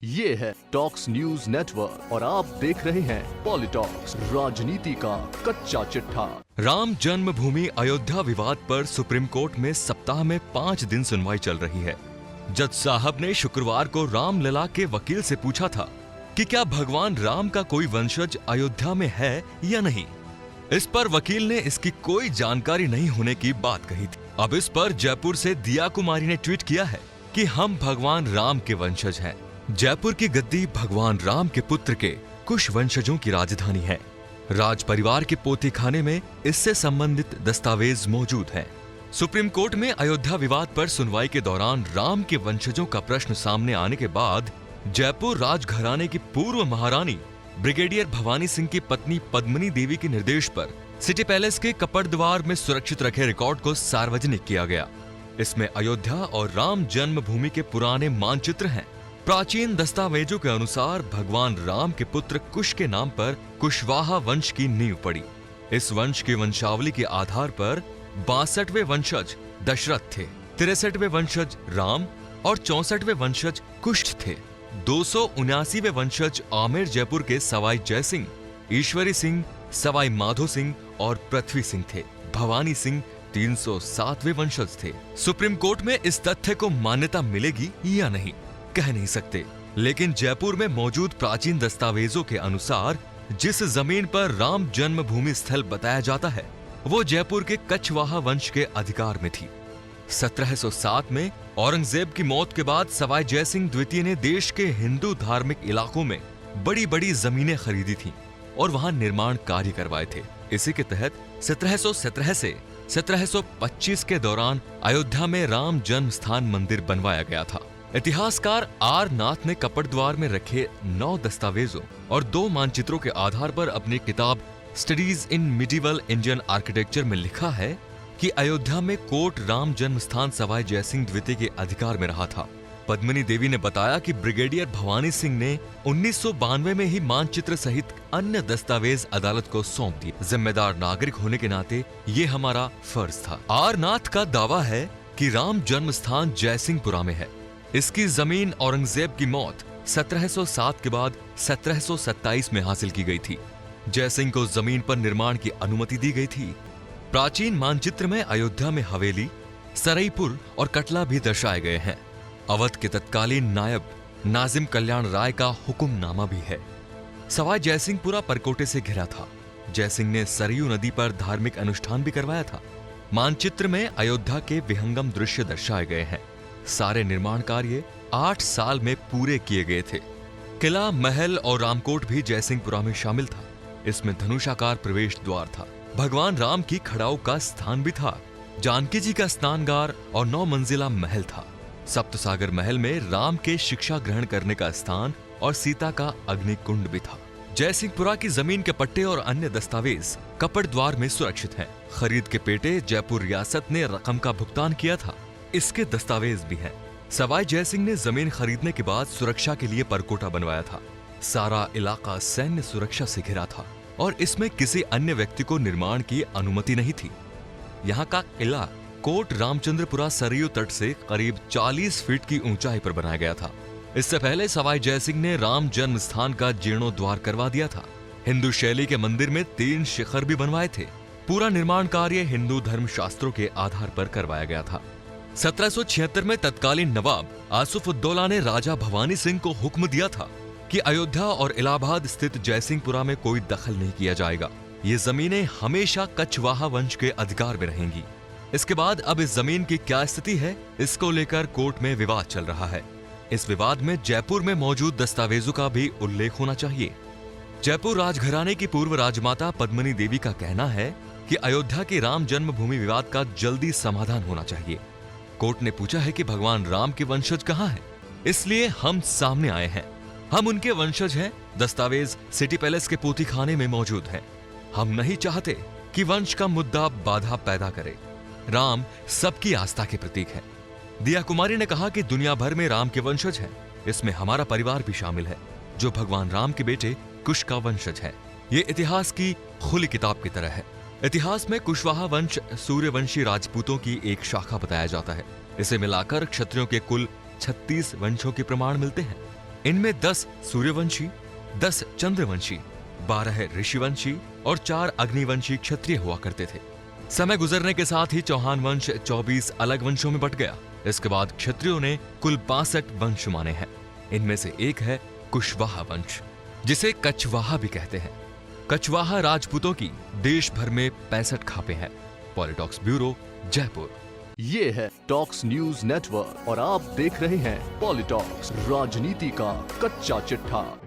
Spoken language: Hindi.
ये है टॉक्स न्यूज नेटवर्क और आप देख रहे हैं पॉलिटॉक्स, राजनीति का कच्चा चिट्ठा। राम जन्मभूमि अयोध्या विवाद पर सुप्रीम कोर्ट में सप्ताह में 5 दिन सुनवाई चल रही है। जज साहब ने शुक्रवार को रामलला के वकील से पूछा था कि क्या भगवान राम का कोई वंशज अयोध्या में है या नहीं। इस पर वकील ने इसकी कोई जानकारी नहीं होने की बात कही थी। अब इस पर जयपुर से दिया कुमारी ने ट्वीट किया है कि हम भगवान राम के वंशज हैं। जयपुर की गद्दी भगवान राम के पुत्र के कुश वंशजों की राजधानी है। राज परिवार के पोथी खाने में इससे संबंधित दस्तावेज मौजूद हैं। सुप्रीम कोर्ट में अयोध्या विवाद पर सुनवाई के दौरान राम के वंशजों का प्रश्न सामने आने के बाद जयपुर राजघराने की पूर्व महारानी ब्रिगेडियर भवानी सिंह की पत्नी पद्मिनी देवी के निर्देश पर सिटी पैलेस के कपड़ द्वार में सुरक्षित रखे रिकॉर्ड को सार्वजनिक किया गया। इसमें अयोध्या और राम जन्मभूमि के पुराने मानचित्र हैं। प्राचीन दस्तावेजों के अनुसार भगवान राम के पुत्र कुश के नाम पर कुशवाहा वंश की नींव पड़ी। इस वंश की वंशावली के आधार पर 62वें वंशज दशरथ थे, 63वें वंशज राम और 64वें वंशज कुश थे। 279वें वंशज आमेर जयपुर के सवाई जयसिंह, ईश्वरी सिंह, सवाई माधो सिंह और पृथ्वी सिंह थे। भवानी सिंह 307वें वंशज थे। सुप्रीम कोर्ट में इस तथ्य को मान्यता मिलेगी या नहीं कह नहीं सकते, लेकिन जयपुर में मौजूद प्राचीन दस्तावेजों के अनुसार जिस जमीन पर राम जन्मभूमि स्थल बताया जाता है वो जयपुर के कछवाहा वंश के अधिकार में थी। 1707 में औरंगजेब की मौत के बाद सवाई जयसिंह द्वितीय ने देश के हिंदू धार्मिक इलाकों में बड़ी बड़ी जमीनें खरीदी थीं और वहां निर्माण कार्य करवाए थे। इसी के तहत 1717 से 1725 के दौरान अयोध्या में राम जन्म स्थान मंदिर बनवाया गया था। इतिहासकार आर नाथ ने कपड़ द्वार में रखे 9 दस्तावेजों और 2 मानचित्रों के आधार पर अपनी किताब studies in medieval Indian architecture में लिखा है कि अयोध्या में कोट राम जन्म स्थान सवाई जयसिंह द्वितीय के अधिकार में रहा था। पद्मिनी देवी ने बताया कि ब्रिगेडियर भवानी सिंह ने 1992 में ही मानचित्र सहित अन्य दस्तावेज अदालत को सौंप दिए। जिम्मेदार नागरिक होने के नाते ये हमारा फर्ज था। आर नाथ का दावा है कि राम जन्म स्थान जयसिंहपुरा में है। इसकी जमीन औरंगजेब की मौत 1707 के बाद 1727 में हासिल की गई थी। जयसिंह को जमीन पर निर्माण की अनुमति दी गई थी। प्राचीन मानचित्र में अयोध्या में हवेली, सरईपुर और कटला भी दर्शाए गए हैं। अवध के तत्कालीन नायब नाजिम कल्याण राय का हुक्मनामा भी है। सवाई जयसिंहपुरा परकोटे से घिरा था। जयसिंह ने सरयू नदी पर धार्मिक अनुष्ठान भी करवाया था। मानचित्र में अयोध्या के विहंगम दृश्य दर्शाए गए हैं। सारे निर्माण कार्य 8 साल में पूरे किए गए थे। किला, महल और रामकोट भी जयसिंहपुरा में शामिल था। इसमें धनुषाकार प्रवेश द्वार था। भगवान राम की खड़ाऊ का स्थान भी था। जानकी जी का स्नानगार और 9 मंजिला महल था। सप्तसागर महल में राम के शिक्षा ग्रहण करने का स्थान और सीता का अग्निकुंड भी था। जयसिंहपुरा की जमीन के पट्टे और अन्य दस्तावेज कपड़ द्वार में सुरक्षित हैं। खरीद के पेटे जयपुर रियासत ने रकम का भुगतान किया था, इसके दस्तावेज भी हैं। सवाई जयसिंह ने जमीन खरीदने के बाद सुरक्षा के लिए परकोटा बनवाया था। सारा इलाका सैन्य सुरक्षा से घिरा था और इसमें किसी अन्य व्यक्ति को निर्माण की अनुमति नहीं थी। यहाँ का किला कोट रामचंद्रपुरा सरयू तट से करीब 40 फीट की ऊंचाई पर बनाया गया था। इससे पहले सवाई जयसिंह ने राम जन्म स्थान का जीर्णोद्वार करवा दिया था। हिंदू शैली के मंदिर में 3 शिखर भी बनवाए थे। पूरा निर्माण कार्य हिंदू धर्म शास्त्रों के आधार पर करवाया गया था। 1776 में तत्कालीन नवाब आसुफुद्दौला ने राजा भवानी सिंह को हुक्म दिया था कि अयोध्या और इलाहाबाद स्थित जयसिंहपुरा में कोई दखल नहीं किया जाएगा। ये जमीनें हमेशा कछवाहा वंश के अधिकार में रहेंगी। इसके बाद अब इस जमीन की क्या स्थिति है, इसको लेकर कोर्ट में विवाद चल रहा है। इस विवाद में जयपुर में मौजूद दस्तावेजों का भी उल्लेख होना चाहिए। जयपुर राजघराने की पूर्व राजमाता पद्मिनी देवी का कहना है कि अयोध्या के राम जन्मभूमि विवाद का जल्दी समाधान होना चाहिए। कोर्ट ने पूछा है कि भगवान राम के वंशज कहां हैं, इसलिए हम सामने आए हैं। हम उनके वंशज हैं। दस्तावेज सिटी पैलेस के पोथी खाने में मौजूद हैं। हम नहीं चाहते कि वंश का मुद्दा बाधा पैदा करे। राम सबकी आस्था के प्रतीक है। दिया कुमारी ने कहा कि दुनिया भर में राम के वंशज हैं। इसमें हमारा परिवार भी शामिल है जो भगवान राम के बेटे कुश का वंशज है। ये इतिहास की खुली किताब की तरह है। इतिहास में कुशवाहा वंश सूर्यवंशी राजपूतों की एक शाखा बताया जाता है। इसे मिलाकर क्षत्रियों के कुल 36 वंशों के प्रमाण मिलते हैं। इनमें 10 सूर्यवंशी, 10 चंद्रवंशी, 12 ऋषिवंशी और 4 अग्निवंशी क्षत्रिय हुआ करते थे। समय गुजरने के साथ ही चौहान वंश 24 अलग वंशों में बट गया। इसके बाद क्षत्रियों ने कुल 62 वंश माने हैं। इनमें से एक है कुशवाहा वंश, जिसे कछवाहा भी कहते हैं। कछवाहा राजपूतों की देश भर में 65 खापें हैं। पॉलिटॉक्स ब्यूरो, जयपुर। ये है टॉक्स न्यूज नेटवर्क और आप देख रहे हैं पॉलिटॉक्स, राजनीति का कच्चा चिट्ठा।